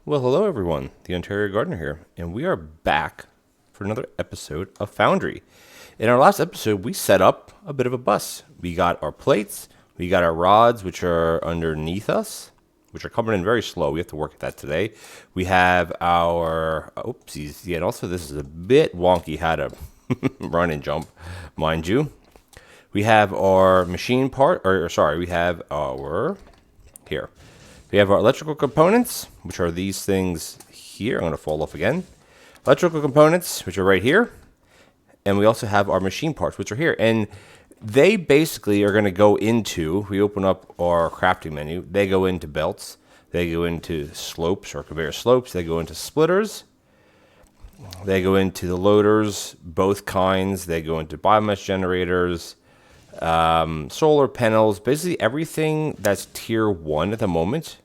Well, hello everyone. TheOntarioGardener here, and we are back for another episode of Foundry. In our last episode, we set up a bit of a bus. We got our plates, we got our rods, which are underneath us, which are coming in very slow. We have to work at that today. We have our, oopsies, yeah, and also this is a bit wonky how to run and jump, mind you. We have our machine part, we have our, here. We have our electrical components, which are these things here. I'm going to fall off again. Electrical components, which are right here. And we also have our machine parts, which are here. And they basically are going to go into, we open up our crafting menu, they go into belts, they go into slopes or conveyor slopes, they go into splitters, they go into the loaders, both kinds, they go into biomes generators, solar panels, basically everything that's tier 1 at the moment.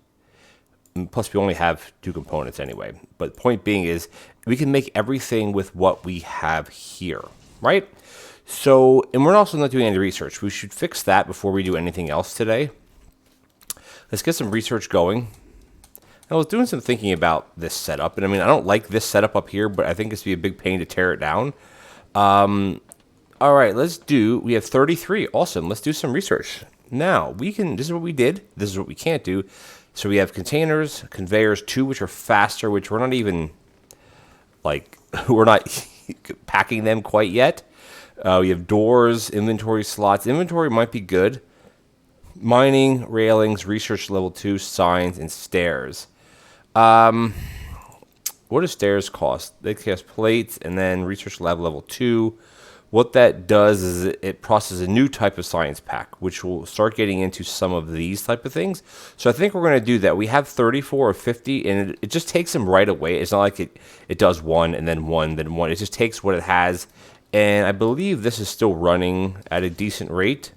Plus, we only have 2 components anyway. But the point being is, we can make everything with what we have here, right? So, and we're also not doing any research. We should fix that before we do anything else today. Let's get some research going. I was doing some thinking about this setup. And I mean, I don't like this setup up here, but I think it's going to be a big pain to tear it down. All right, we have 33. Awesome. Let's do some research. Now, this is what we did. This is what we can't do. So we have containers, conveyors, 2 which are faster, which we're not even, we're not packing them quite yet. We have doors, inventory slots. Inventory might be good. Mining, railings, research level 2, signs, and stairs. What do stairs cost? They cost plates and then research lab level 2. What that does is it processes a new type of science pack, which will start getting into some of these type of things. So I think we're going to do that. We have 34 or 50, and it just takes them right away. It's not like it does 1 and then 1, then 1. It just takes what it has, and I believe this is still running at a decent rate.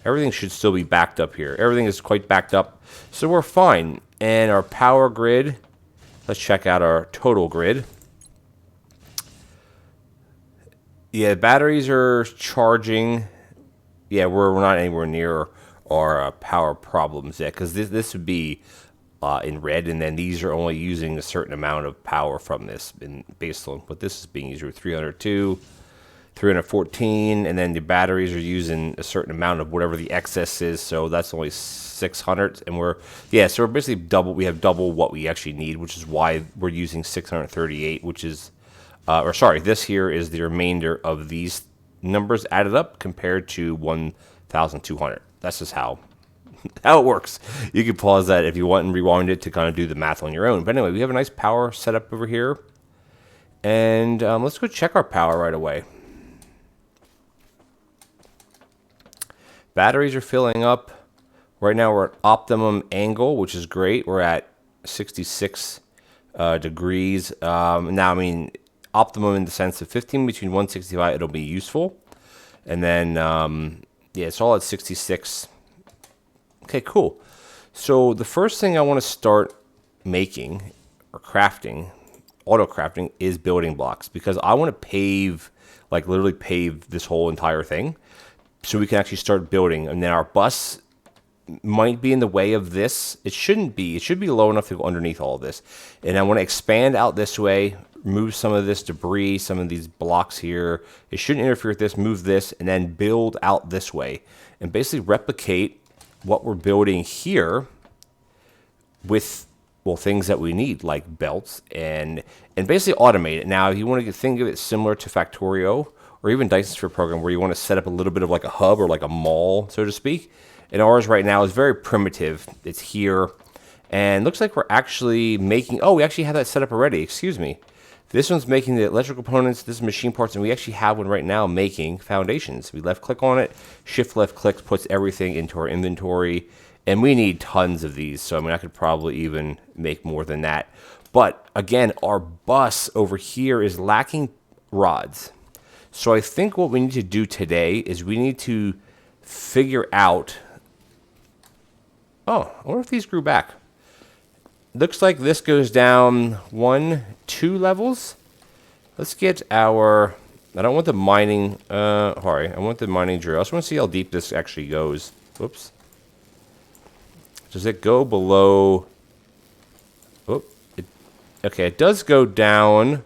Everything should still be backed up here. Everything is quite backed up, so we're fine. And our power grid, let's check out our total grid. Yeah, batteries are charging. Yeah, we're not anywhere near our power problems yet, because this would be in red, and then these are only using a certain amount of power from this based on what this is being used with 302, 314, and then the batteries are using a certain amount of whatever the excess is, so that's only 600, and so we're basically double. We have double what we actually need, which is why we're using 638, which is. This here is the remainder of these numbers added up compared to 1,200. That's just how it works. You can pause that if you want and rewind it to kind of do the math on your own. But anyway, we have a nice power setup over here. And let's go check our power right away. Batteries are filling up. Right now we're at optimum angle, which is great. We're at 66 degrees. Now, I mean, optimum in the sense of 15 between 165, it'll be useful. And then, it's all at 66. Okay, cool. So the first thing I want to start making or crafting, auto crafting, is building blocks, because I want to pave, literally pave this whole entire thing so we can actually start building. And then our bus might be in the way of this. It shouldn't be. It should be low enough to go underneath all of this. And I want to expand out this way, remove some of this debris, some of these blocks here. It shouldn't interfere with this, move this, and then build out this way. And basically replicate what we're building here with, things that we need, like belts, and basically automate it. Now, if you want to think of it similar to Factorio, or even Dyson's Sphere program, where you want to set up a little bit of like a hub or like a mall, so to speak. And ours right now is very primitive. It's here. And looks like we're actually making, we actually have that set up already. Excuse me. This one's making the electrical components, this is machine parts, and we actually have one right now making foundations. We left click on it, shift left click puts everything into our inventory, and we need tons of these. So I mean, I could probably even make more than that. But again, our bus over here is lacking rods. So I think what we need to do today is we need to figure out, I wonder if these grew back. Looks like this goes down 1, 2 levels. Let's get our, I don't want the mining, I want the mining drill. I just want to see how deep this actually goes. Whoops. Does it go below, Okay, it does go down.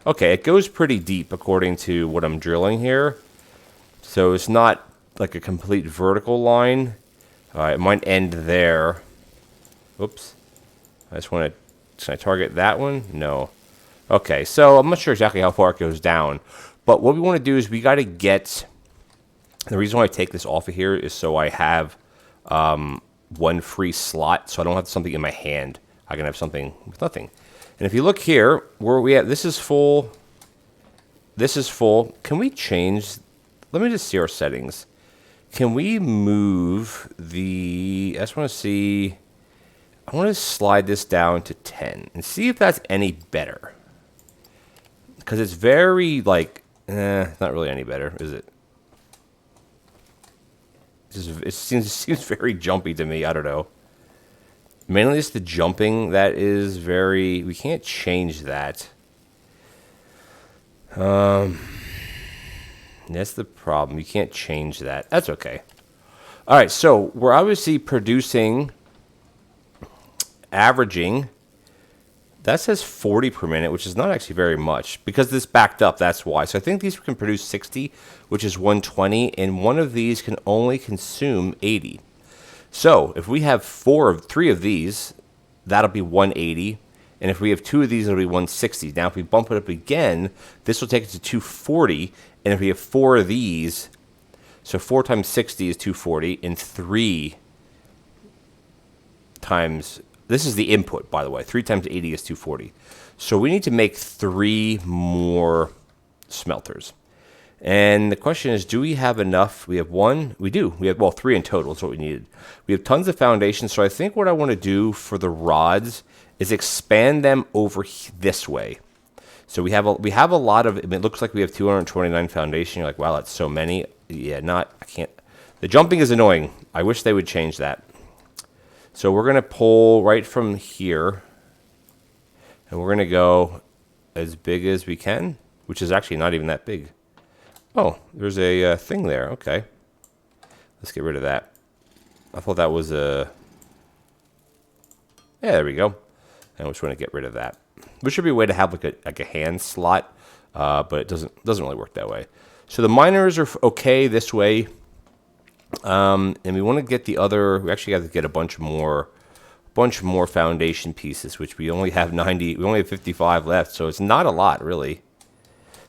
Okay, it goes pretty deep according to what I'm drilling here. So it's not like a complete vertical line. It might end there. Oops. I just want to... Can I target that one? No. Okay, so I'm not sure exactly how far it goes down. But what we want to do is we got to get... The reason why I take this off of here is so I have one free slot, so I don't have something in my hand. I can have something with nothing. And if you look here, where we at, this is full. This is full. Can we change? Let me just see our settings. Can we move the... I just want to see... I want to slide this down to 10 and see if that's any better. Because it's very, like... not really any better, is it? It seems very jumpy to me. I don't know. Mainly it's the jumping that is very... We can't change that. That's the problem. You can't change that. That's okay. All right, so we're obviously producing, averaging. That says 40 per minute, which is not actually very much. Because this backed up, that's why. So I think these can produce 60, which is 120. And one of these can only consume 80. So if we have three of these, that'll be 180. And if we have two of these, it'll be 160. Now, if we bump it up again, this will take it to 240. And if we have four of these, so 4 times 60 is 240. And 3 times... This is the input, by the way. 3 times 80 is 240. So we need to make 3 more smelters. And the question is, do we have enough? We have 1. We do. We have, well, 3 in total is what we needed. We have tons of foundation. So I think what I want to do for the rods is expand them over this way. So we have a lot of... It looks like we have 229 foundation. You're like, wow, that's so many. Yeah, I can't... The jumping is annoying. I wish they would change that. So we're going to pull right from here, and we're going to go as big as we can, which is actually not even that big. Oh, there's a thing there. Okay. Let's get rid of that. I thought that was a... Yeah, there we go. And we just want to get rid of that. There should be a way to have like a hand slot, but it doesn't really work that way. So the miners are okay this way. And we want to get the other... We actually have to get a bunch more foundation pieces, which we only have 90... We only have 55 left, so it's not a lot, really.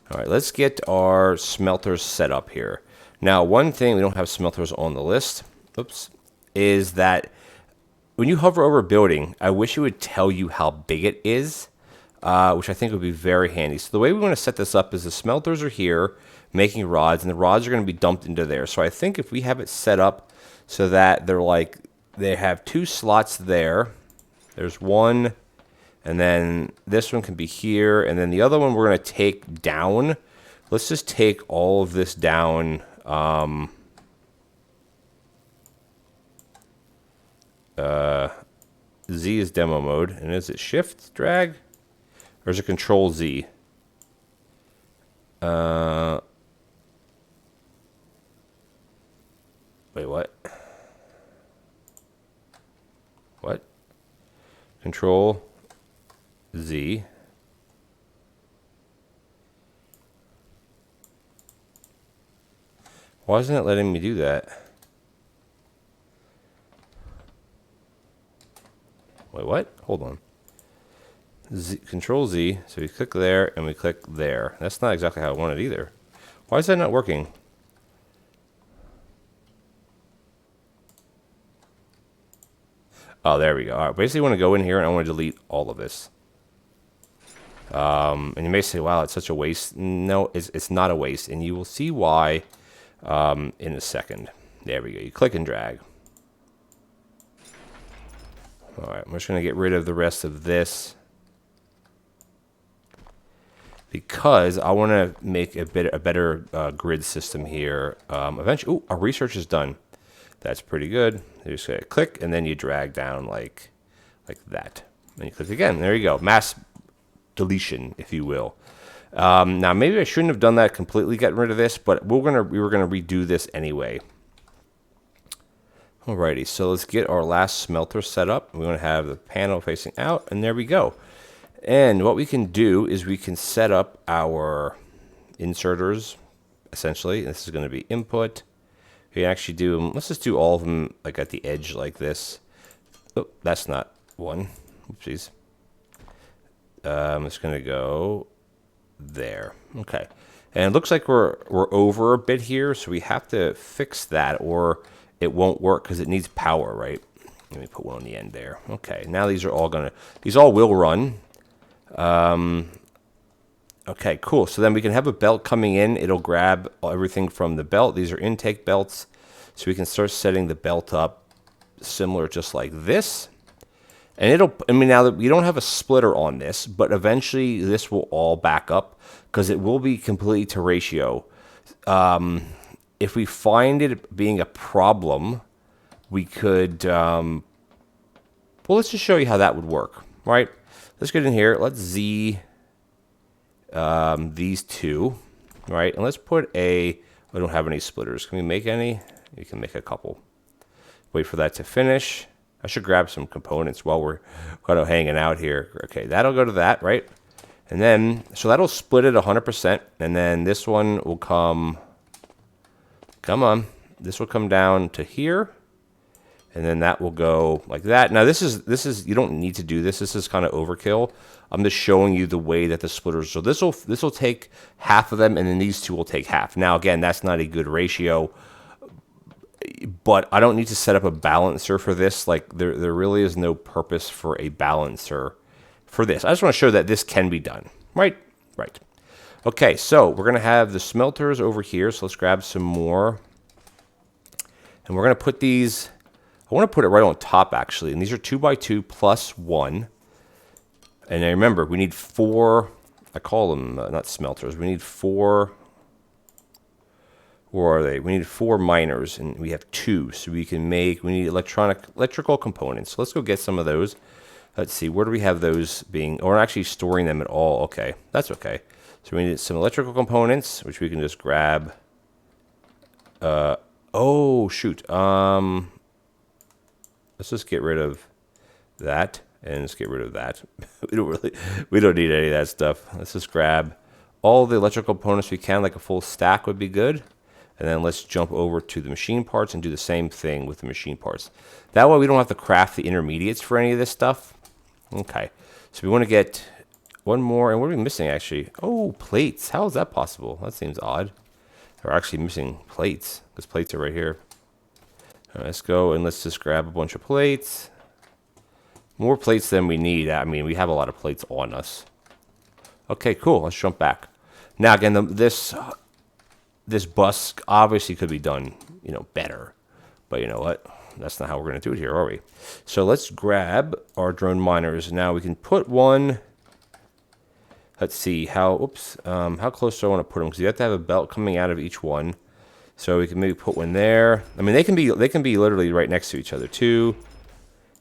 All right, let's get our smelters set up here. Now, one thing we don't have smelters on the list, oops, is that when you hover over a building, I wish it would tell you how big it is, which I think would be very handy. So the way we want to set this up is the smelters are here, making rods, and the rods are going to be dumped into there. So I think if we have it set up so that they have 2 slots there. There's one, and then this one can be here, and then the other one we're going to take down. Let's just take all of this down. Z is demo mode, and is it shift drag, or is it control Z? Wait, what? What? Control Z. Why isn't it letting me do that? Wait, what? Hold on. Control Z. So we click there and we click there. That's not exactly how I want it either. Why is that not working? Oh, there we go. All right, basically, I want to go in here and I want to delete all of this. And you may say, wow, it's such a waste. No, it's not a waste. And you will see why in a second. There we go. You click and drag. All right, I'm just going to get rid of the rest of this, because I want to make a better grid system here. Eventually, our research is done. That's pretty good. You just click, and then you drag down like that. And you click again. There you go. Mass deletion, if you will. Now, maybe I shouldn't have done that completely, getting rid of this, but we were gonna redo this anyway. Alrighty, so let's get our last smelter set up. We want to have the panel facing out, and there we go. And what we can do is we can set up our inserters, essentially. This is going to be input. We can actually do them. Let's just do all of them like at the edge like this. Oh, that's not one. Oopsies. It's going to go there. Okay. And it looks like we're over a bit here, so we have to fix that or it won't work because it needs power, right? Let me put one on the end there. Okay, now these all will run. Okay, cool. So then we can have a belt coming in. It'll grab everything from the belt. These are intake belts. So we can start setting the belt up similar just like this. And now that we don't have a splitter on this, but eventually this will all back up because it will be completely to ratio. If we find it being a problem, we could, well, let's just show you how that would work, right? Let's get in here. Let's Z these two, right? And let's put we don't have any splitters. Can we make any? You can make a couple. Wait for that to finish. I should grab some components while we're kind of hanging out here. Okay, that'll go to that, right? And then, so that'll split it 100%. And then this one will come on. This will come down to here. And then that will go like that. Now this is you don't need to do this. This is kind of overkill. I'm just showing you the way that the splitters. So this will take half of them, and then these two will take half. Now again, that's not a good ratio, but I don't need to set up a balancer for this. Like there really is no purpose for a balancer for this. I just want to show that this can be done. Right. Okay, so we're gonna have the smelters over here. So let's grab some more, and we're gonna put these. I want to put it right on top, actually. And these are 2x2 plus 1. And I remember, we need 4. I call them not smelters. We need 4. Where are they? We need 4 miners, and we have 2. So we need electrical components. So let's go get some of those. Let's see, where do we have those being? Oh, we're not actually storing them at all. Okay, that's okay. So we need some electrical components, which we can just grab. Oh, shoot. Let's just get rid of that, and let's get rid of that. we don't need any of that stuff. Let's just grab all the electrical components we can, like a full stack would be good. And then let's jump over to the machine parts and do the same thing with the machine parts. That way we don't have to craft the intermediates for any of this stuff. Okay, so we want to get one more, and what are we missing actually? Oh, plates. How is that possible? That seems odd. We're actually missing plates, because plates are right here. Let's go and let's just grab a bunch of plates. More plates than we need. I mean, we have a lot of plates on us. Okay, cool. Let's jump back. Now, again, this bus obviously could be done, better. But you know what? That's not how we're going to do it here, are we? So let's grab our drone miners. Now we can put one. Let's see how close do I want to put them? Because you have to have a belt coming out of each one. So we can maybe put one there. I mean, they can be literally right next to each other. 2,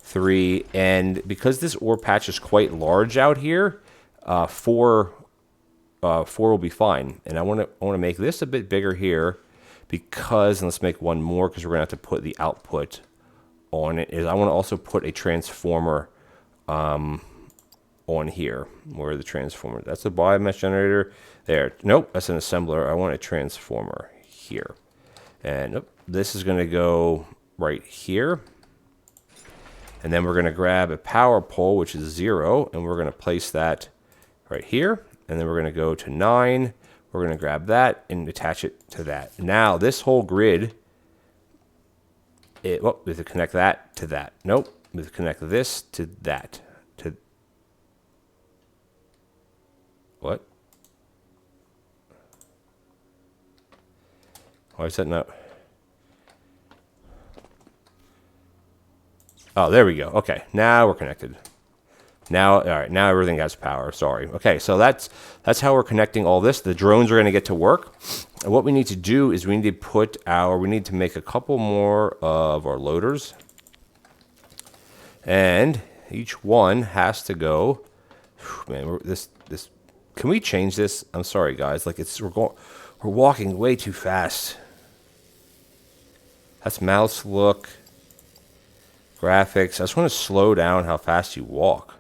3, and because this ore patch is quite large out here, 4 will be fine. And I want to make this a bit bigger here because, and let's make one more because we're gonna have to put the output on it. I want to also put a transformer on here. Where the transformer? That's the biomes generator. There. Nope, that's an assembler. I want a transformer here. And this is going to go right here. And then we're going to grab a power pole, which is 0, and we're going to place that right here. And then we're going to go to 9. We're going to grab that and attach it to that. Now, this whole grid, we have to connect that to that. Nope, we have to connect this to that. What? Why is that not? Oh, there we go. Okay, now we're connected. Now, all right, now everything has power. Sorry. Okay, so that's how we're connecting all this. The drones are going to get to work. And what we need to do is we need to make a couple more of our loaders. And each one has to go. Man, this. Can we change this? I'm sorry, guys. Like we're walking way too fast. That's mouse look. Graphics. I just want to slow down how fast you walk.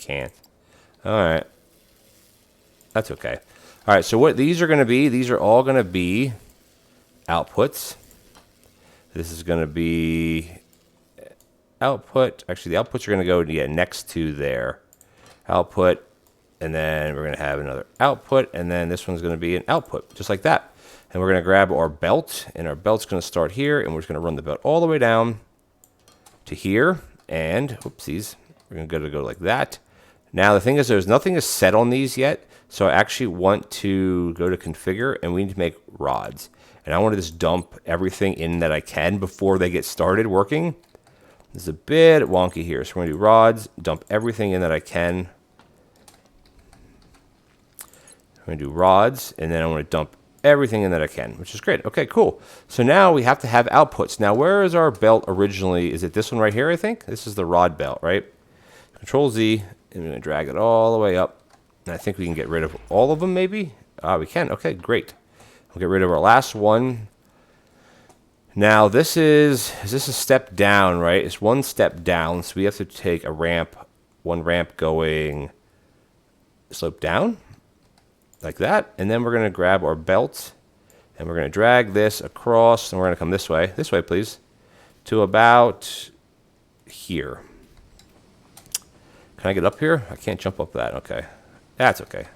can't. All right. That's okay. All right, so what these are going to be, these are all going to be outputs. This is going to be output. Actually, the outputs are going to go next to there. Output, and then we're going to have another output, and then this one's going to be an output, just like that. And we're going to grab our belt, and our belt's going to start here, and we're just going to run the belt all the way down to here, and, oopsies, we're going to go like that. Now, the thing is, there's nothing is set on these yet, so I actually want to go to configure, and we need to make rods. And I want to just dump everything in that I can before they get started working. This is a bit wonky here, so we're going to do rods, dump everything in that I can. I'm going to do rods, and then I want to dump everything in that I can, which is great. Okay, cool. So now we have to have outputs. Now, where is our belt originally? Is it this one right here, I think? This is the rod belt, right? Control Z, and we're going to drag it all the way up. And I think we can get rid of all of them, maybe? We can. Okay, great. We'll get rid of our last one. Now, is this a step down, right? It's one step down, so we have to take a ramp, one ramp going slope down, like that. And then we're going to grab our belt, and we're going to drag this across, and we're going to come this way, please, to about here. Can I get up here? I can't jump up that. Okay. That's okay.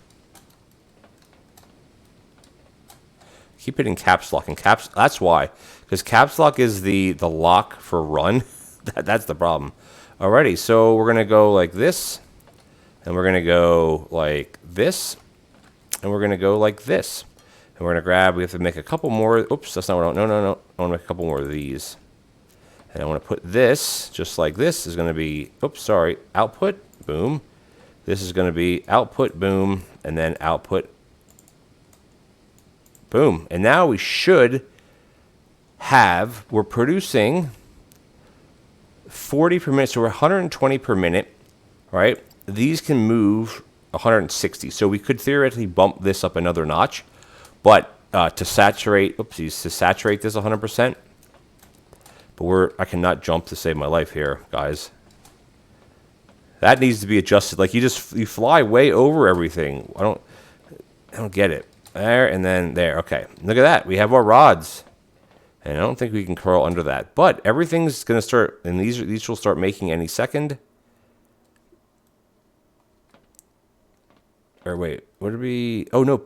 Keep hitting caps lock, and that's why. Because caps lock is the lock for run. That's the problem. Alrighty, so we're going to go like this, and we're going to go like this, and we're going to go like this. And we're going to grab, we have to make a couple more. Oops, that's not what I want. No. I want to make a couple more of these. And I want to put this, just like this, is going to be, oops, sorry, output, boom. This is going to be output, boom, and then output, boom. And now we should have, we're producing 40 per minute, so we're 120 per minute, right? These can move 160, so we could theoretically bump this up another notch, but to saturate this 100%, but I cannot jump to save my life here, guys. That needs to be adjusted. Like, you fly way over everything. I don't get it. There, and then there. Okay, look at that. We have our rods. And I don't think we can curl under that. But everything's going to start, and these will start making any second. Or wait, what did we, oh no,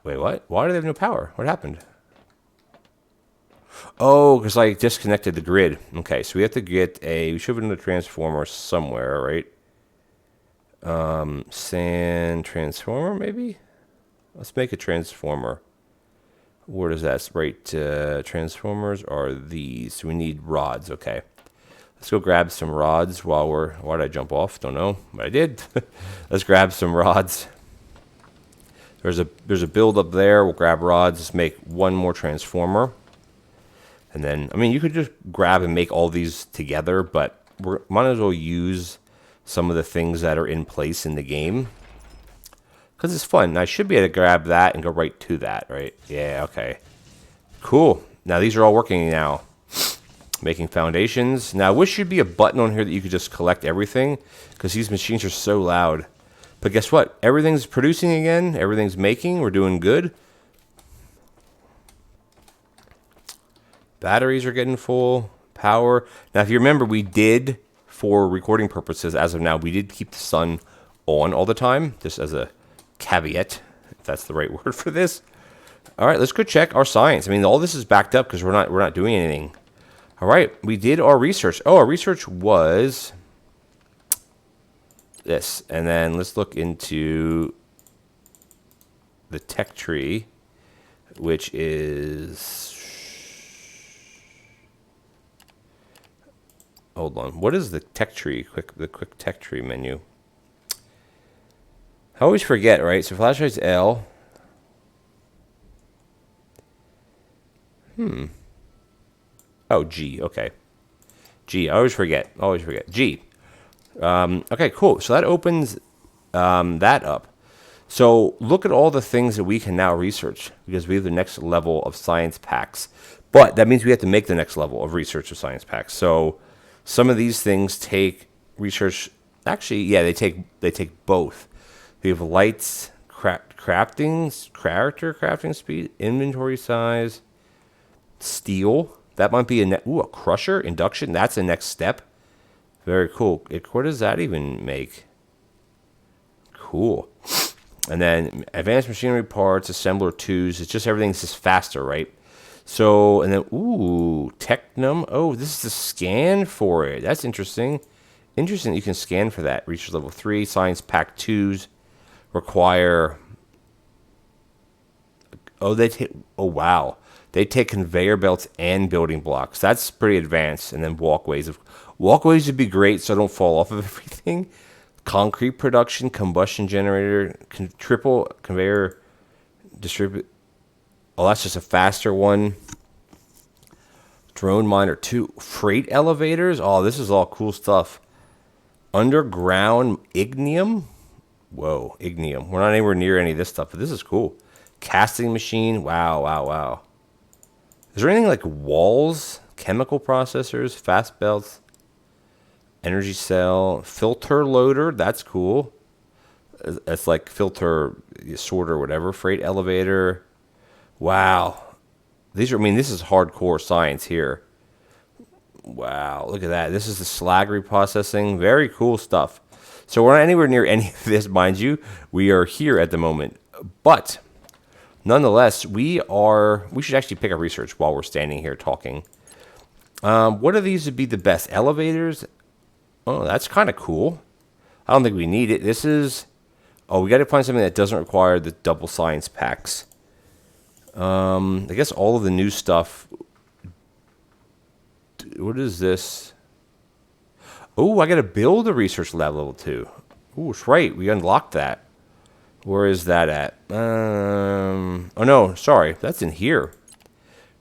wait, what? Why do they have no power? What happened? Oh, because I disconnected the grid. Okay, so we have to get we should have another transformer somewhere, right? Sand transformer, maybe? Let's make a transformer. Where does that right? Transformers are these. So we need rods. Okay, let's go grab some rods while why did I jump off? Don't know, but I did. Let's grab some rods. There's a build up there. We'll grab rods. Let's make one more transformer. And then, I mean, you could just grab and make all these together, but we might as well use some of the things that are in place in the game. Because it's fun. I should be able to grab that and go right to that, right? Yeah, okay. Cool. Now, these are all working now. Making foundations. Now, I wish there'd be a button on here that you could just collect everything, because these machines are so loud. But guess what? Everything's producing again. Everything's making. We're doing good. Batteries are getting full. Power. Now, if you remember, we did, for recording purposes, as of now, we did keep the sun on all the time, just as a caveat, if that's the right word for this. All right, let's go check our science. I mean, all this is backed up because we're not doing anything. All right, we did our research. Oh, our research was this. And then let's look into the tech tree, which is, hold on. What is the tech tree? The quick tech tree menu. I always forget, right? So flashlight's L. Oh, G. Okay. G. I always forget. G. Okay, cool. So that opens that up. So look at all the things that we can now research, because we have the next level of science packs. But that means we have to make the next level of research of science packs. So some of these things take research Actually, yeah, they take both. We have lights, character crafting speed, inventory size, steel. That might be a crusher, induction. That's the next step. Very cool. What does that even make? Cool. And then advanced machinery parts, assembler twos. It's just everything's just faster, right? So, and then, Technum. Oh, this is the scan for it. That's interesting. Interesting that you can scan for that. Research level 3, science pack 2s require... Oh, wow. They take conveyor belts and building blocks. That's pretty advanced. And then walkways. Walkways would be great so I don't fall off of everything. Concrete production, combustion generator, triple conveyor distribute. Oh, that's just a faster one. Drone miner 2. Freight elevators. Oh, this is all cool stuff. Underground ignium. Whoa, ignium. We're not anywhere near any of this stuff, but this is cool. Casting machine. Wow, wow, wow. Is there anything like walls, chemical processors, fast belts, energy cell, filter loader? That's cool. It's like filter sorter, whatever. Freight elevator. Wow. This is hardcore science here. Wow, look at that. This is the slag reprocessing. Very cool stuff. So we're not anywhere near any of this, mind you. We are here at the moment. But nonetheless, we should actually pick up research while we're standing here talking. What of these would be the best? Elevators? Oh, that's kind of cool. I don't think we need it. This is... Oh, we got to find something that doesn't require the double science packs. I guess all of the new stuff... What is this? Oh, I got to build a research lab level 2. Oh, that's right. We unlocked that. Where is that at? Oh, no. Sorry. That's in here.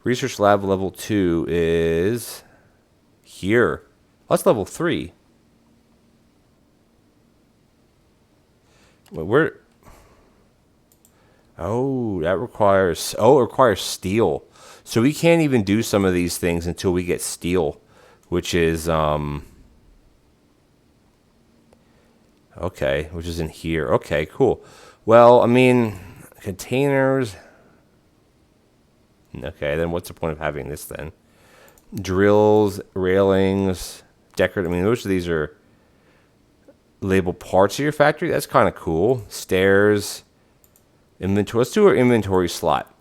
Research lab level 2 is here. Oh, that's level 3. Wait, where? Oh, that requires... Oh, it requires steel. So we can't even do some of these things until we get steel, which is... Okay, which is in here. Okay, cool. Well, I mean, containers... Okay, then what's the point of having this then? Drills, railings, decorative... I mean, most of these are labeled parts of your factory. That's kind of cool. Stairs, inventory. Let's do our inventory slot.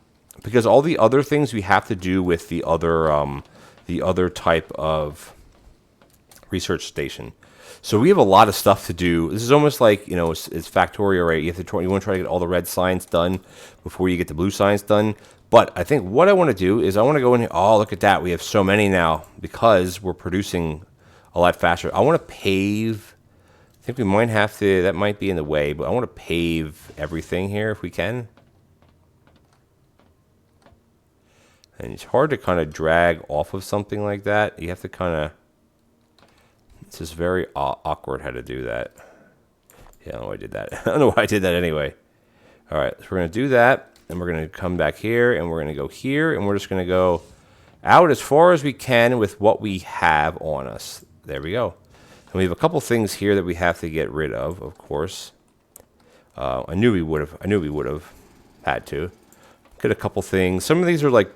Because all the other things we have to do with the other type of research station. So we have a lot of stuff to do. This is almost like, it's Factorio, right? You want to try to get all the red science done before you get the blue science done. But I think what I want to do is I want to go in here. Oh, look at that. We have so many now because we're producing a lot faster. I want to pave. I think we might have to. That might be in the way, but I want to pave everything here if we can. And it's hard to kind of drag off of something like that. You have to kind of... It's just very awkward how to do that. Yeah, I don't know why I did that. I don't know why I did that anyway. All right, so we're going to do that. And we're going to come back here. And we're going to go here. And we're just going to go out as far as we can with what we have on us. There we go. And we have a couple things here that we have to get rid of course. I knew we would have had to. Get a couple things. Some of these are like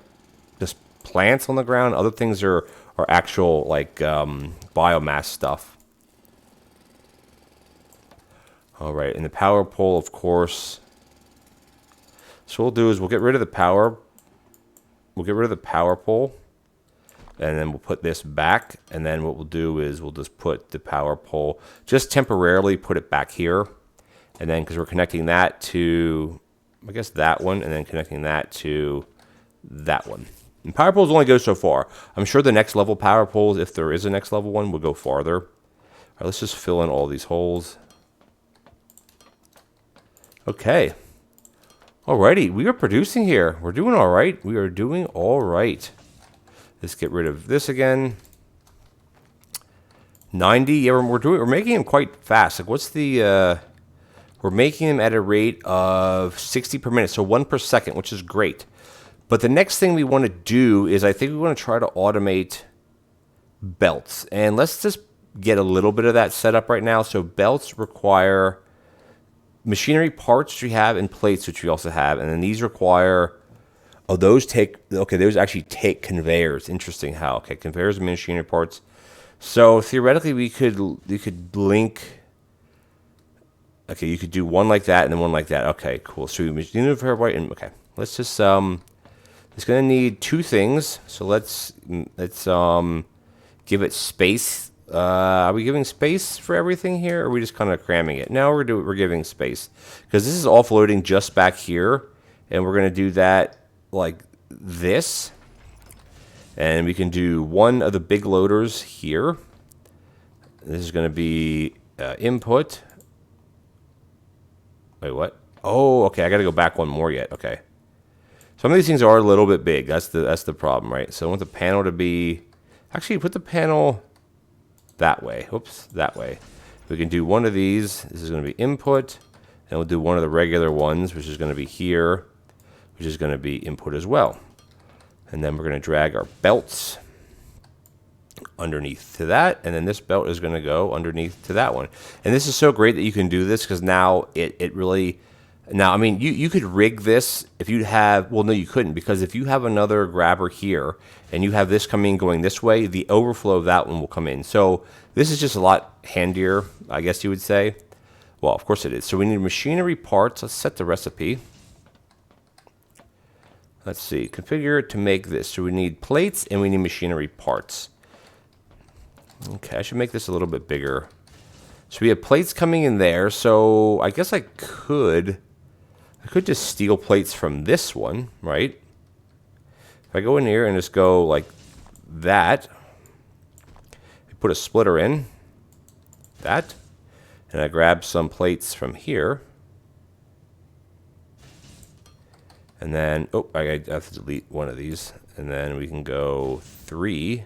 just plants on the ground. Other things are actual like biomass stuff. All right, and the power pole, of course. So what we'll do is we'll get rid of the power. We'll get rid of the power pole, and then we'll put this back. And then what we'll do is we'll just put the power pole, just temporarily put it back here, and then because we're connecting that to, I guess that one, and then connecting that to that one. And power poles only go so far. I'm sure the next level power poles, if there is a next level one, will go farther. All right, let's just fill in all these holes. Okay. Alrighty, we are producing here. We're doing all right. We are doing all right. Let's get rid of this again. 90. Yeah, we're making them quite fast. Like, what's the? We're making them at a rate of 60 per minute, so 1 per second, which is great. But the next thing we want to do is I think we want to try to automate belts. And let's just get a little bit of that set up right now. So belts require machinery parts, which we have, and plates, which we also have. And then these require, oh, those actually take conveyors. Interesting how, okay, conveyors and machinery parts. So theoretically, you could link, okay, you could do one like that and then one like that. Okay, cool. So machinery for white, and okay, let's just, it's gonna need two things. So let's give it space. Are we giving space for everything here, or are we just kind of cramming it? No, we're giving space, because this is offloading just back here, and we're gonna do that like this, and we can do one of the big loaders here. This is gonna be input. Wait, what? Oh, okay. I gotta go back one more yet. Okay. Some of these things are a little bit big. That's the problem, right? So I want the panel to be, actually put the panel that way. Oops, that way. We can do one of these. This is going to be input, and we'll do one of the regular ones, which is going to be here, which is going to be input as well. And then we're going to drag our belts underneath to that, and then this belt is going to go underneath to that one. And this is so great that you can do this, because now it really, now I mean you could rig this if you have, well no you couldn't, because if you have another grabber here and you have this coming going this way, the overflow of that one will come in. So this is just a lot handier, I guess you would say. Well, of course it is. So we need machinery parts. Let's set the recipe. Let's see, configure to make this. So we need plates and we need machinery parts. Okay, I should make this a little bit bigger. So we have plates coming in there. So I guess I could just steal plates from this one, right? If I go in here and just go like that, I put a splitter in, that, and I grab some plates from here. And then, oh, I have to delete one of these. And then we can go 3.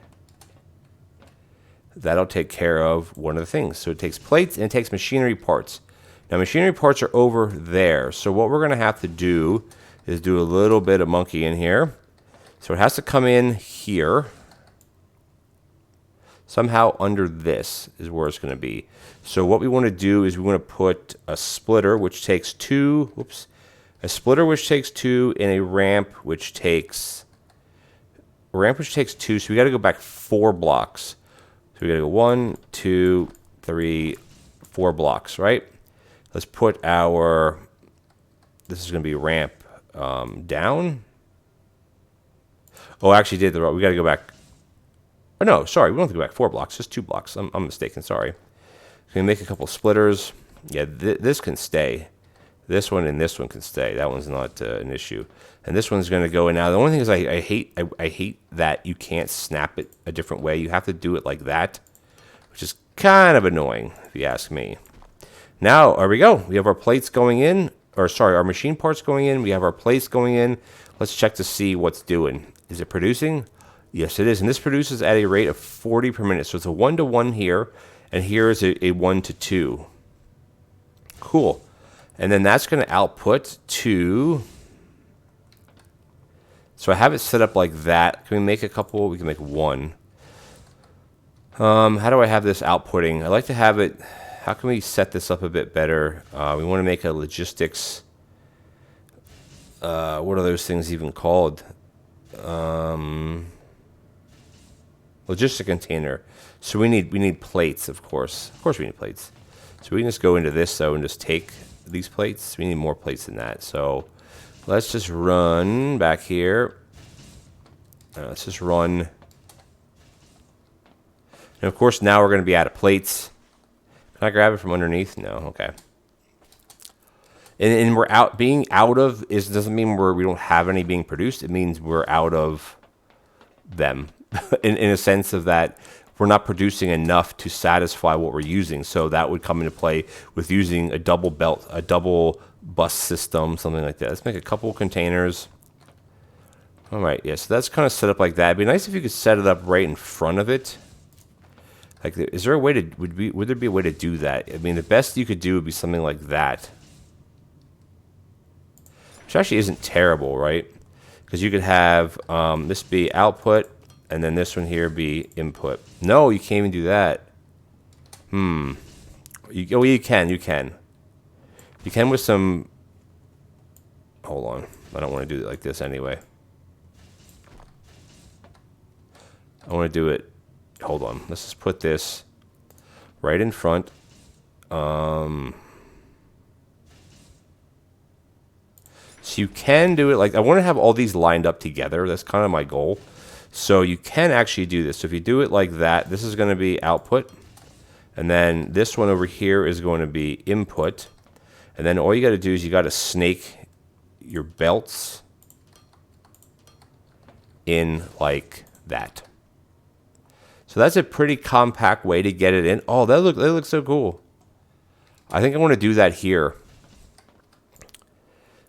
That'll take care of one of the things. So it takes plates and it takes machinery parts. Now machinery parts are over there. So what we're gonna have to do is do a little bit of monkey in here. So it has to come in here. Somehow under this is where it's gonna be. So what we wanna do is we wanna put a splitter which takes 2, whoops, a splitter which takes 2, and a ramp which takes 2. So we gotta go back 4 blocks. So we gotta go 1, 2, 3, 4 blocks, right? Let's put our, this is gonna be ramp down. Oh, I actually did we gotta go back. Oh no, sorry, we don't have to go back 4 blocks, just 2 blocks. I'm mistaken, sorry. So we make a couple splitters. Yeah, this can stay. This one and this one can stay. That one's not an issue. And this one's gonna go in now. The only thing is I hate that you can't snap it a different way. You have to do it like that, which is kind of annoying if you ask me. Now, there we go. We have our plates going in, or sorry, our machine parts going in. We have our plates going in. Let's check to see what's doing. Is it producing? Yes, it is. And this produces at a rate of 40 per minute. So it's a 1-to-1 here, and here is a 1-to-2. Cool. And then that's going to output to, so I have it set up like that. Can we make a couple? We can make one. How do I have this outputting? I like to have it, how can we set this up a bit better? We want to make a logistics, what are those things even called? Logistic container. So we need plates, of course. Of course we need plates. So we can just go into this though and just take these plates. We need more plates than that. So let's just run back here. Let's just run. And of course now we're going to be out of plates. Can I grab it from underneath? No. Okay. And we're out. Being out of is doesn't mean we don't have any being produced. It means we're out of them in a sense of that we're not producing enough to satisfy what we're using. So that would come into play with using a double belt, a double bus system, something like that. Let's make a couple containers. All right, yeah, so that's kind of set up like that. It'd be nice if you could set it up right in front of it. Like, is there a way to, would there be a way to do that? I mean, the best you could do would be something like that. Which actually isn't terrible, right? Because you could have this be output, and then this one here be input. No, you can't even do that. You can. You can with some... Hold on. I don't want to do it like this anyway. I want to do it... Hold on. Let's just put this right in front. So you can do it like... I want to have all these lined up together. That's kind of my goal. So you can actually do this. So if you do it like that, this is going to be output. And then this one over here is going to be input. And then all you got to do is you got to snake your belts in like that. So that's a pretty compact way to get it in. Oh, that looks so cool. I think I want to do that here.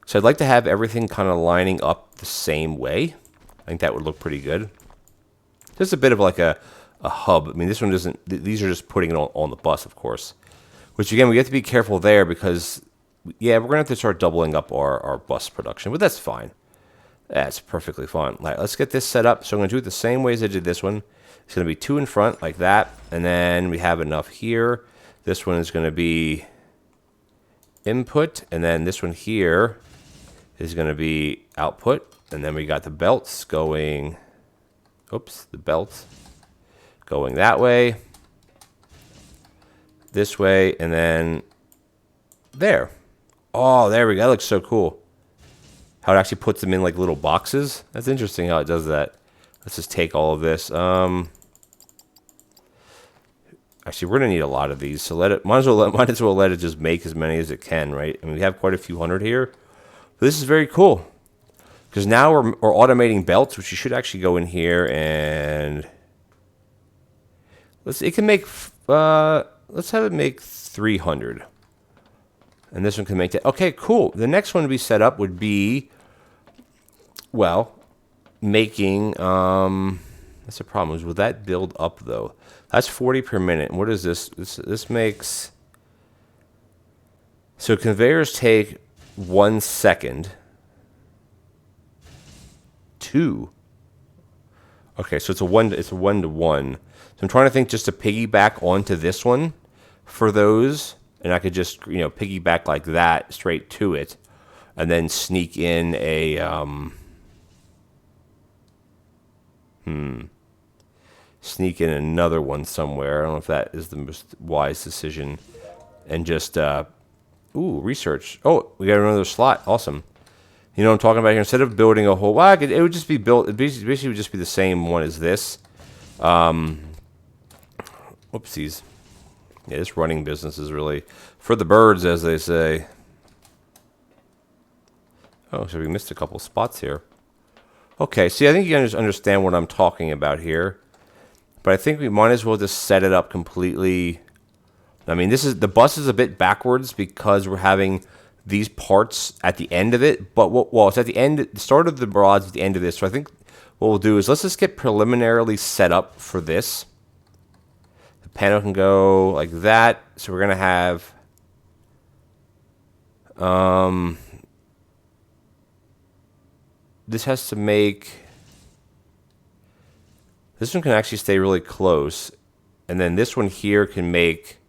So I'd like to have everything kind of lining up the same way. I think that would look pretty good. Just a bit of like a hub. I mean, this one doesn't... These are just putting it on the bus, of course. Which, again, we have to be careful there because... Yeah, we're going to have to start doubling up our bus production, but that's fine. That's perfectly fine. All right, let's get this set up. So I'm going to do it the same way as I did this one. It's going to be 2 in front, like that. And then we have enough here. This one is going to be input. And then this one here is going to be output. And then we got the belts going... Oops, the belts going that way. This way, and then there. Oh, there we go. That looks so cool. How it actually puts them in like little boxes. That's interesting how it does that. Let's just take all of this. Actually, we're gonna need a lot of these, so might as well let it just make as many as it can, right? I mean, we have quite a few hundred here. But this is very cool because now we're automating belts, which you should actually go in here and it can make. Let's have it make 300. And this one can make that. Okay, cool. The next one to be set up would be, well, making, that's the problem, is will that build up, though? That's 40 per minute. And what is this? This makes, so conveyors take 1 second. 2. Okay, so it's a 1 to 1. So I'm trying to think just to piggyback onto this one for those. And I could just, piggyback like that straight to it. And then sneak in a, sneak in another one somewhere. I don't know if that is the most wise decision. And just, research. Oh, we got another slot. Awesome. You know what I'm talking about here? Instead of building a whole, it would just be built, it basically would just be the same one as this. Whoopsies. Yeah, this running business is really for the birds, as they say. Oh, so we missed a couple spots here. Okay, see, I think you understand what I'm talking about here. But I think we might as well just set it up completely. I mean, the bus is a bit backwards because we're having these parts at the end of it. But, it's at the end, the start of the rods at the end of this. So I think what we'll do is let's just get preliminarily set up for this. Panel can go like that. So we're going to have this has to make, this one can actually stay really close. And then this one here can make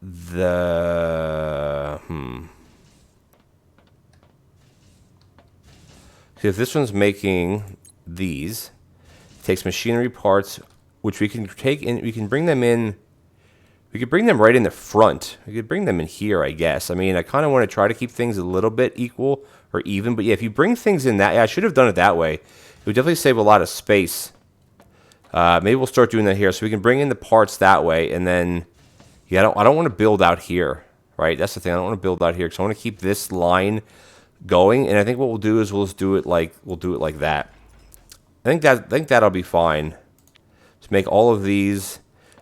the, See, if this one's making these, it takes machinery parts, which we can take in, we can bring them in, we could bring them right in the front. We could bring them in here, I guess. I mean, I kind of want to try to keep things a little bit equal or even, but yeah, if you bring things in that, I should have done it that way. It would definitely save a lot of space. Maybe we'll start doing that here. So we can bring in the parts that way, and then, yeah, I don't want to build out here, right? That's the thing. I don't want to build out here because I want to keep this line going, and I think what we'll do is we'll do it like that. I think that'll be fine. To make all of these,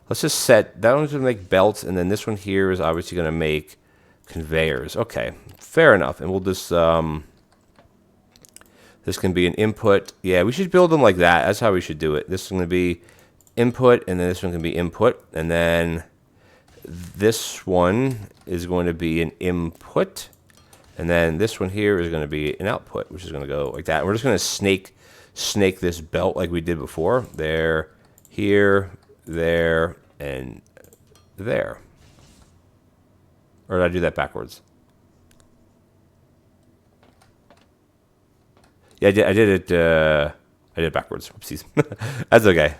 let's just set that one's gonna make belts, and then this one here is obviously gonna make conveyors. Okay, fair enough. And we'll just this can be an input. Yeah, we should build them like that. That's how we should do it. This is gonna be input, and then this one can be input, and then this one is going to be an input, and then this one here is going to be an output, which is going to go like that. We're just going to snake this belt like we did before. There, here, there, and there. Or did I do that backwards? Yeah, I did it backwards. Whoopsies. That's okay.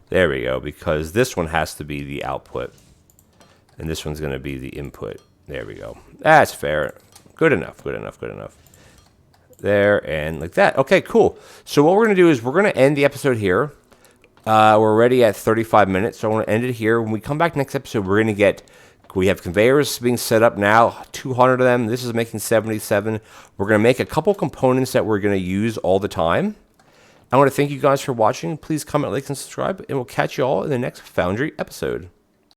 There we go, because this one has to be the output. And this one's going to be the input. There we go. That's fair. Good enough, good enough, good enough. There, and like that. Okay, cool. So what we're going to do is we're going to end the episode here. We're already at 35 minutes, so I want to end it here. When we come back next episode, we're going to get... We have conveyors being set up now, 200 of them. This is making 77. We're going to make a couple components that we're going to use all the time. I want to thank you guys for watching. Please comment, like, and subscribe, and we'll catch you all in the next Foundry episode.